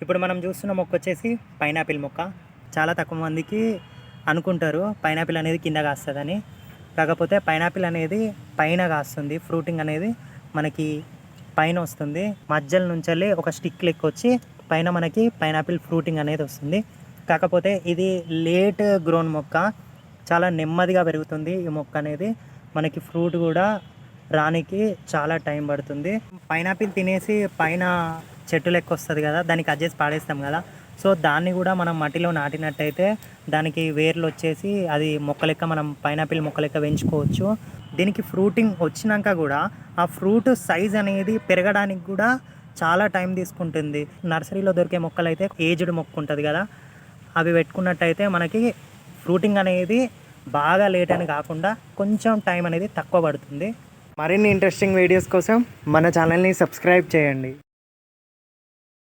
ఇప్పుడు మనం చూస్తున్న మొక్క వచ్చేసి పైనాపిల్ మొక్క. చాలా తక్కువ మందికి అనుకుంటారు పైనాపిల్ అనేది కింద కాస్తుందని. కాకపోతే పైనాపిల్ అనేది పైన కాస్తుంది. ఫ్రూటింగ్ అనేది మనకి పైన వస్తుంది. మధ్యలో నుంచి ఒక స్టిక్ లెక్క వచ్చి పైన మనకి పైనాపిల్ ఫ్రూటింగ్ అనేది వస్తుంది. కాకపోతే ఇది లేట్ గ్రోన్ మొక్క, చాలా నెమ్మదిగా పెరుగుతుంది ఈ మొక్క అనేది. మనకి ఫ్రూట్ కూడా రానికి చాలా టైం పడుతుంది. పైనాపిల్ తినేసి పైన చెట్టు లెక్క వస్తుంది కదా, దాన్ని కట్ చేసి పాడేస్తాం కదా. సో దాన్ని కూడా మనం మట్టిలో నాటినట్టయితే దానికి వేర్లు వచ్చేసి అది మొక్క లెక్క మనం పైనాపిల్ మొక్క లెక్క పెంచుకోవచ్చు. దీనికి ఫ్రూటింగ్ వచ్చినాక కూడా ఆ ఫ్రూట్ సైజ్ అనేది పెరగడానికి కూడా చాలా టైం తీసుకుంటుంది. నర్సరీలో దొరికే మొక్కలు అయితే ఏజ్డ్ మొక్క ఉంటుంది కదా, అవి పెట్టుకున్నట్టయితే మనకి ఫ్రూటింగ్ అనేది బాగా లేట్ అని కాకుండా కొంచెం టైం అనేది తక్కువ పడుతుంది. మరిన్ని ఇంట్రెస్టింగ్ వీడియోస్ కోసం మన ఛానల్ని సబ్స్క్రైబ్ చేయండి.